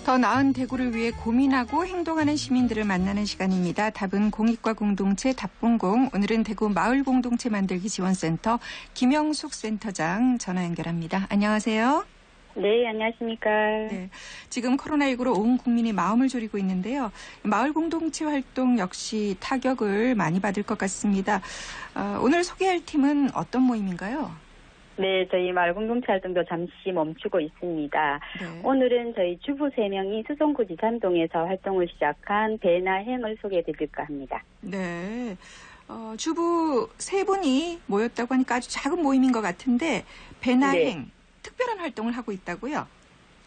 더 나은 대구를 위해 고민하고 행동하는 시민들을 만나는 시간입니다. 답은 공익과 공동체 답공공. 오늘은 대구 마을공동체 만들기 지원센터 김영숙 센터장 전화 연결합니다. 안녕하세요. 네, 안녕하십니까. 네, 지금 코로나19로 온 국민이 마음을 졸이고 있는데요. 마을공동체 활동 역시 타격을 많이 받을 것 같습니다. 오늘 소개할 팀은 어떤 모임인가요? 네, 저희 마을공동체 활동도 잠시 멈추고 있습니다. 네. 오늘은 저희 주부 3명이 수성구 지산동에서 활동을 시작한 배나 행을 소개해드릴까 합니다. 네, 주부 3분이 모였다고 하니까 아주 작은 모임인 것 같은데 배나 네. 행, 특별한 활동을 하고 있다고요?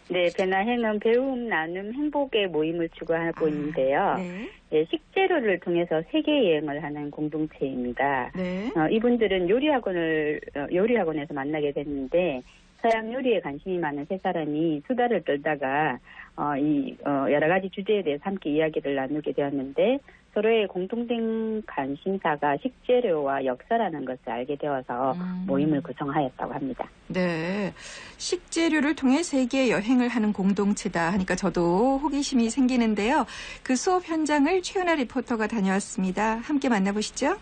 네, 배나 행은 배움, 나눔, 행복의 모임을 추구하고 있는데요. 네. 네, 식재료를 통해서 세계 여행을 하는 공동체입니다. 네. 이분들은 요리학원에서 만나게 됐는데 서양 요리에 관심이 많은 세 사람이 수다를 떨다가 여러 가지 주제에 대해서 함께 이야기를 나누게 되었는데 서로의 공통된 관심사가 식재료와 역사라는 것을 알게 되어서 모임을 구성하였다고 합니다. 네, 식재료를 통해 세계 여행을 하는 공동체다 하니까 저도 호기심이 생기는데요. 그 수업 현장을 최은아 리포터가 다녀왔습니다. 함께 만나보시죠.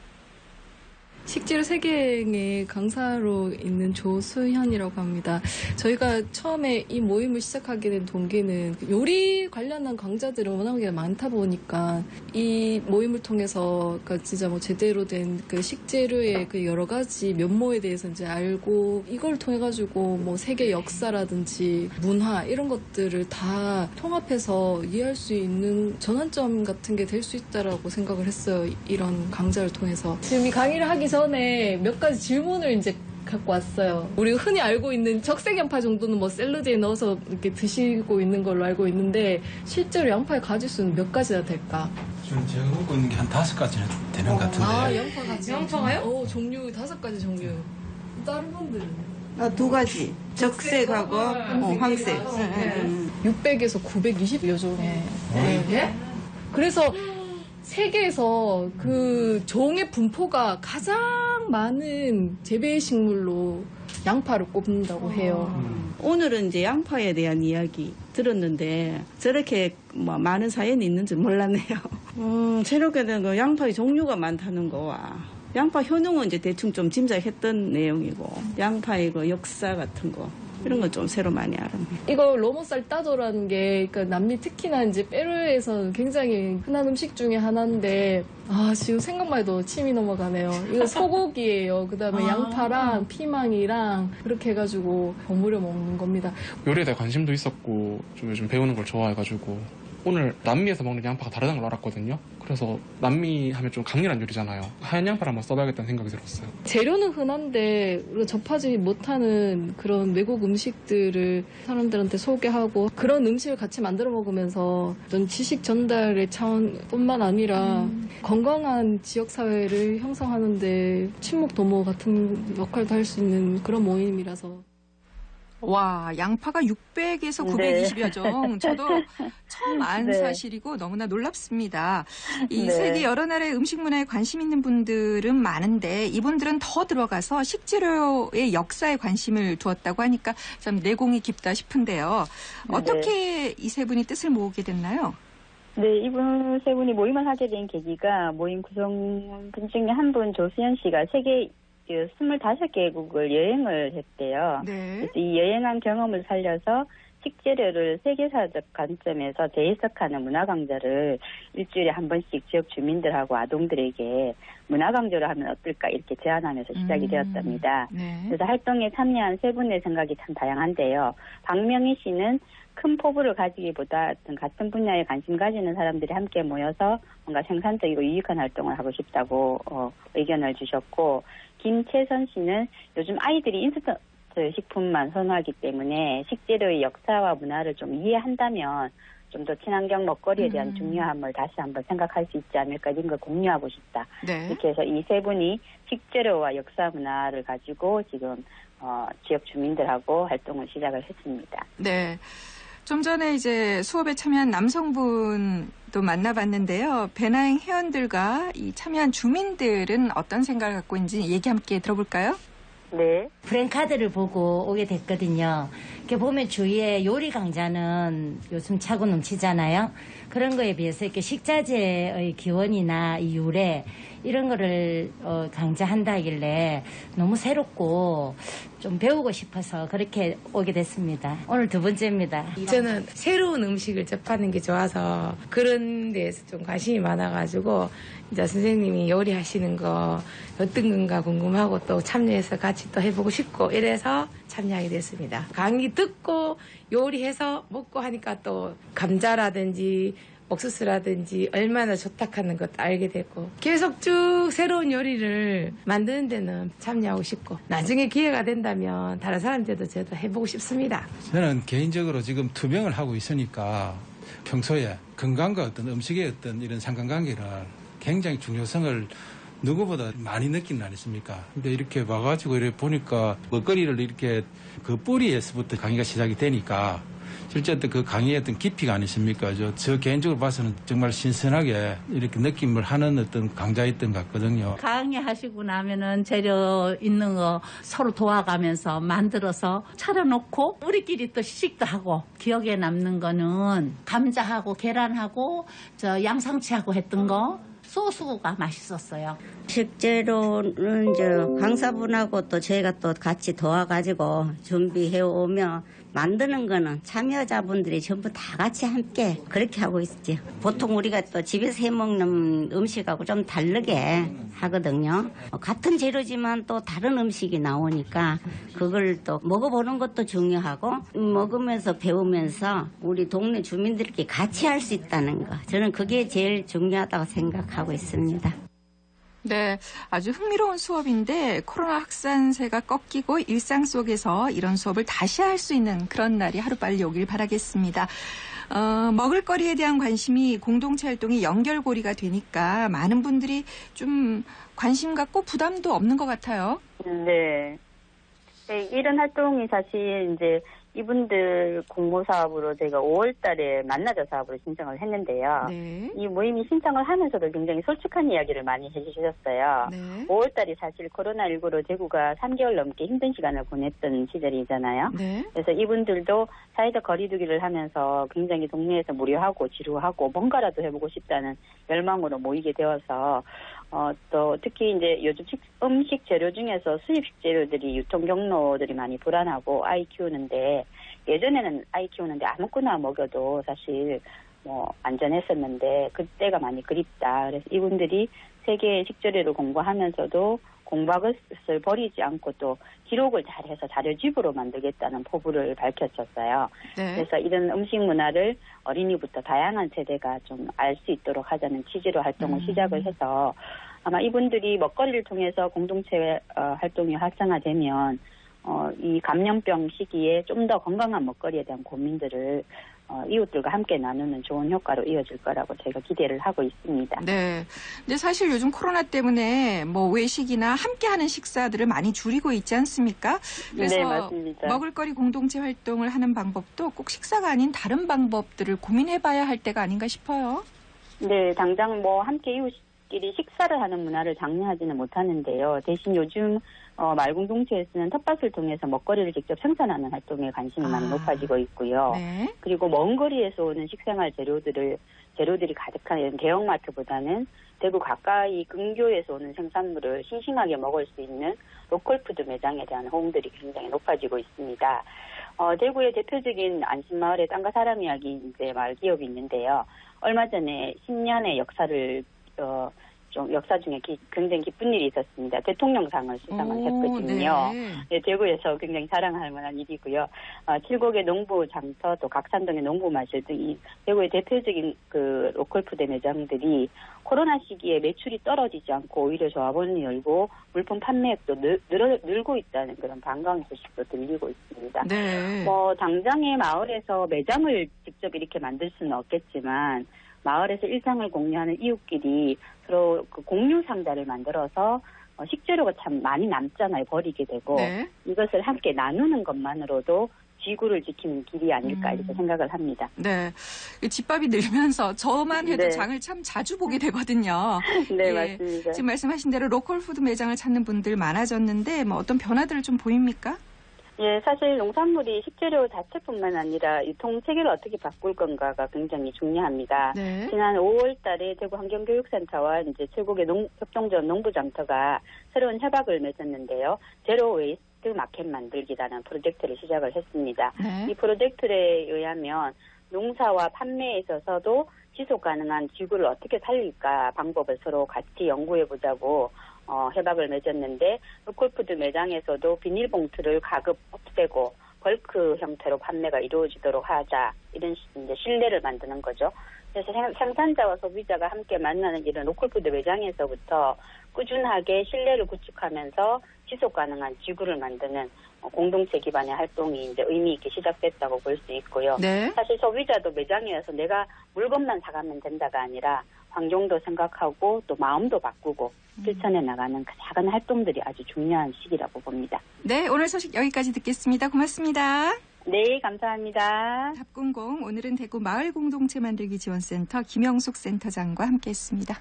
식재료 세계여행의 강사로 있는 조수현이라고 합니다. 저희가 처음에 이 모임을 시작하게 된 동기는 요리 관련한 강좌들은 워낙에 많다 보니까 이 모임을 통해서 그러니까 진짜 뭐 제대로 된 그 식재료의 그 여러 가지 면모에 대해서 이제 알고 이걸 통해 가지고 뭐 세계 역사라든지 문화 이런 것들을 다 통합해서 이해할 수 있는 전환점 같은 게 될 수 있다라고 생각을 했어요. 이런 강좌를 통해서. 지금 이 강의를 하기 전에 몇 가지 질문을 이제 갖고 왔어요. 우리가 흔히 알고 있는 적색 양파 정도는 뭐 샐러드에 넣어서 이렇게 드시고 있는 걸로 알고 있는데 실제로 양파의 가지수는 몇 가지나 될까? 지금 제가 먹고 있는 게 한 5가지는 되는 것 같은데. 아, 양파 가지. 양파가요? 종류 5가지 종류. 다른 분들은? 2가지. 적색하고 황색. 600에서 920여 종의. 네. 그래서 세계에서 그 종의 분포가 가장 많은 재배식물로 양파를 꼽는다고 해요. 오늘은 이제 양파에 대한 이야기 들었는데 저렇게 뭐 많은 사연이 있는 줄 몰랐네요. 새롭게는 그 양파의 종류가 많다는 거와 양파 효능은 이제 대충 좀 짐작했던 내용이고 양파의 그 역사 같은 거 이런 건 좀 새로 많이 알았네요. 이거 로모살 따도라는 게 그러니까 남미 특히나 이제 페루에서 굉장히 흔한 음식 중에 하나인데 지금 생각만 해도 침이 넘어가네요. 이거 소고기예요. 그다음에 양파랑 피망이랑 그렇게 해가지고 버무려 먹는 겁니다. 요리에 대해 관심도 있었고 좀 요즘 배우는 걸 좋아해가지고 오늘 남미에서 먹는 양파가 다르다는 걸 알았거든요. 그래서 남미 하면 좀 강렬한 요리잖아요. 하얀 양파를 한번 써봐야겠다는 생각이 들었어요. 재료는 흔한데 우리가 접하지 못하는 그런 외국 음식들을 사람들한테 소개하고 그런 음식을 같이 만들어 먹으면서 어떤 지식 전달의 차원뿐만 아니라 건강한 지역사회를 형성하는 데 친목 도모 같은 역할도 할 수 있는 그런 모임이라서 와, 양파가 600에서 920여 종. 저도 처음 안 사실이고 너무나 놀랍습니다. 이 세계 여러 나라의 음식 문화에 관심 있는 분들은 많은데 이분들은 더 들어가서 식재료의 역사에 관심을 두었다고 하니까 참 내공이 깊다 싶은데요. 어떻게 이 세 분이 뜻을 모으게 됐나요? 네, 이분 세 분이 모임을 하게 된 계기가 모임 구성분 중에 한 분 조수현 씨가 세계 25개국을 여행을 했대요. 네. 그래서 이 여행한 경험을 살려서 식재료를 세계사적 관점에서 재해석하는 문화 강좌를 일주일에 한 번씩 지역 주민들하고 아동들에게 문화 강좌를 하면 어떨까 이렇게 제안하면서 시작이 되었답니다. 네. 그래서 활동에 참여한 세 분의 생각이 참 다양한데요. 박명희 씨는 큰 포부를 가지기보다 같은 분야에 관심 가지는 사람들이 함께 모여서 뭔가 생산적이고 유익한 활동을 하고 싶다고 의견을 주셨고, 김채선 씨는 요즘 아이들이 인스턴트 식품만 선호하기 때문에 식재료의 역사와 문화를 좀 이해한다면 좀 더 친환경 먹거리에 대한 중요함을 다시 한번 생각할 수 있지 않을까 이런 걸 공유하고 싶다. 네. 이렇게 해서 이 세 분이 식재료와 역사 문화를 가지고 지금 지역 주민들하고 활동을 시작을 했습니다. 네. 좀 전에 이제 수업에 참여한 남성분도 만나봤는데요. 배나행 회원들과 이 참여한 주민들은 어떤 생각을 갖고 있는지 얘기 함께 들어볼까요? 네. 프랭카드를 보고 오게 됐거든요. 이렇게 보면 주위에 요리 강좌는 요즘 차고 넘치잖아요. 그런 거에 비해서 이렇게 식자재의 기원이나 이 유래 이런 거를 강좌한다 하길래 너무 새롭고 좀 배우고 싶어서 그렇게 오게 됐습니다. 오늘 두 번째입니다. 저는 새로운 음식을 접하는 게 좋아서 그런 데에서 좀 관심이 많아가지고 이제 선생님이 요리하시는 거 어떤 건가 궁금하고 또 참여해서 같이 또 해보고 싶고 이래서 참여하게 됐습니다. 강의 듣고 요리해서 먹고 하니까 또 감자라든지 옥수수라든지 얼마나 좋다 하는 것도 알게 되고 계속 쭉 새로운 요리를 만드는 데는 참여하고 싶고 나중에 기회가 된다면 다른 사람들도 저도 해보고 싶습니다. 저는 개인적으로 지금 투병을 하고 있으니까 평소에 건강과 어떤 음식의 어떤 이런 상관관계를 굉장히 중요성을 누구보다 많이 느끼는 아니십니까? 근데 이렇게 와가지고 이렇게 보니까 먹거리를 이렇게 그 뿌리에서부터 강의가 시작이 되니까 실제 어떤 그 강의의 어떤 깊이가 아니십니까? 저 개인적으로 봐서는 정말 신선하게 이렇게 느낌을 하는 어떤 강좌였던 것 같거든요. 강의하시고 나면은 재료 있는 거 서로 도와가면서 만들어서 차려놓고 우리끼리 또 시식도 하고 기억에 남는 거는 감자하고 계란하고 저 양상추하고 했던 거 소스가 맛있었어요. 식재료는 강사분하고 또 저희가 또 같이 도와가지고 준비해 오면 만드는 거는 참여자분들이 전부 다 같이 함께 그렇게 하고 있죠. 보통 우리가 또 집에서 해먹는 음식하고 좀 다르게 하거든요. 같은 재료지만 또 다른 음식이 나오니까 그걸 또 먹어보는 것도 중요하고 먹으면서 배우면서 우리 동네 주민들끼리 같이 할 수 있다는 거. 저는 그게 제일 중요하다고 생각하고 있습니다. 네, 아주 흥미로운 수업인데 코로나 확산세가 꺾이고 일상 속에서 이런 수업을 다시 할 수 있는 그런 날이 하루빨리 오길 바라겠습니다. 먹을거리에 대한 관심이 공동체 활동이 연결고리가 되니까 많은 분들이 좀 관심 갖고 부담도 없는 것 같아요. 네. 이런 활동이 사실 이제 이분들 공모 사업으로 제가 5월 달에 만나자 사업으로 신청을 했는데요. 네. 이 모임이 신청을 하면서도 굉장히 솔직한 이야기를 많이 해주셨어요. 네. 5월 달이 사실 코로나19로 대구가 3개월 넘게 힘든 시간을 보냈던 시절이잖아요. 네. 그래서 이분들도 사회적 거리두기를 하면서 굉장히 동네에서 무료하고 지루하고 뭔가라도 해보고 싶다는 열망으로 모이게 되어서 또 특히 이제 요즘 음식 재료 중에서 수입 식재료들이 유통 경로들이 많이 불안하고 아이 키우는데 예전에는 아이 키우는데 아무거나 먹여도 사실 뭐 안전했었는데 그때가 많이 그립다. 그래서 이분들이 세계의 식재료를 공부하면서도 공부학을 버리지 않고 또 기록을 잘해서 자료집으로 만들겠다는 포부를 밝혔었어요. 네. 그래서 이런 음식 문화를 어린이부터 다양한 세대가 좀 알 수 있도록 하자는 취지로 활동을 시작을 해서 아마 이분들이 먹거리를 통해서 공동체 활동이 활성화되면 이 감염병 시기에 좀 더 건강한 먹거리에 대한 고민들을 이웃들과 함께 나누는 좋은 효과로 이어질 거라고 제가 기대를 하고 있습니다. 네. 근데 사실 요즘 코로나 때문에 뭐 외식이나 함께하는 식사들을 많이 줄이고 있지 않습니까? 그래서 네, 맞습니다. 먹을거리 공동체 활동을 하는 방법도 꼭 식사가 아닌 다른 방법들을 고민해봐야 할 때가 아닌가 싶어요. 네, 당장 뭐 함께 이웃끼리 식사를 하는 문화를 장려하지는 못하는데요. 대신 요즘 말공동체에서는 텃밭을 통해서 먹거리를 직접 생산하는 활동에 관심이 많이 높아지고 있고요. 네. 그리고 먼 거리에서 오는 식생활 재료들이 가득한 대형마트보다는 대구 가까이 근교에서 오는 생산물을 싱싱하게 먹을 수 있는 로컬푸드 매장에 대한 호응들이 굉장히 높아지고 있습니다. 대구의 대표적인 안심마을의 땅과 사람 이야기 이제 마을 기업이 있는데요. 얼마 전에 10년의 역사를 좀 역사 중에 굉장히 기쁜 일이 있었습니다. 대통령상을 수상을 했거든요. 네. 네, 대구에서 굉장히 자랑할 만한 일이고요. 칠곡의 농부 장터, 또 각산동의 농부 마실 등이 대구의 대표적인 그 로컬푸드 매장들이 코로나 시기에 매출이 떨어지지 않고 오히려 조합원을 열고 물품 판매액도 늘고 있다는 그런 반가운 소식도 들리고 있습니다. 네. 당장의 마을에서 매장을 직접 이렇게 만들 수는 없겠지만 마을에서 일상을 공유하는 이웃끼리 서로 그 공유 상자를 만들어서 식재료가 참 많이 남잖아요. 버리게 되고 네. 이것을 함께 나누는 것만으로도 지구를 지키는 길이 아닐까 이렇게 생각을 합니다. 네. 집밥이 늘면서 저만 해도 네. 장을 참 자주 보게 되거든요. 네, 예. 맞습니다. 지금 말씀하신 대로 로컬푸드 매장을 찾는 분들 많아졌는데 뭐 어떤 변화들을 좀 보입니까? 예, 사실 농산물이 식재료 자체뿐만 아니라 유통 체계를 어떻게 바꿀 건가가 굉장히 중요합니다. 네. 지난 5월 달에 대구 환경교육센터와 이제 최국의 협동조합 농부장터가 새로운 협약을 맺었는데요. 제로 웨이스트 마켓 만들기라는 프로젝트를 시작을 했습니다. 네. 이 프로젝트에 의하면 농사와 판매에 있어서도 지속 가능한 지구를 어떻게 살릴까 방법을 서로 같이 연구해 보자고 협약을 맺었는데 로컬푸드 매장에서도 비닐봉투를 가급 없애고 벌크 형태로 판매가 이루어지도록 하자 이런 이제 신뢰를 만드는 거죠. 그래서 생산자와 소비자가 함께 만나는 이런 로컬푸드 매장에서부터 꾸준하게 신뢰를 구축하면서 지속 가능한 지구를 만드는 공동체 기반의 활동이 이제 의미 있게 시작됐다고 볼 수 있고요. 네. 사실 소비자도 매장에 와서 내가 물건만 사가면 된다가 아니라 환경도 생각하고 또 마음도 바꾸고 실천해 나가는 그 작은 활동들이 아주 중요한 시기라고 봅니다. 네, 오늘 소식 여기까지 듣겠습니다. 고맙습니다. 네, 감사합니다. 답공공 오늘은 대구 마을 공동체 만들기 지원센터 김영숙 센터장과 함께했습니다.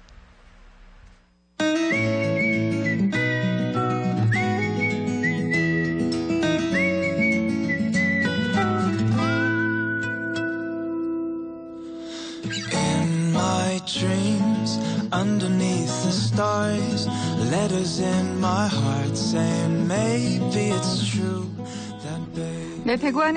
Dreams underneath the stars, letters in my heart saying maybe it's true that baby. 네, 대구 안에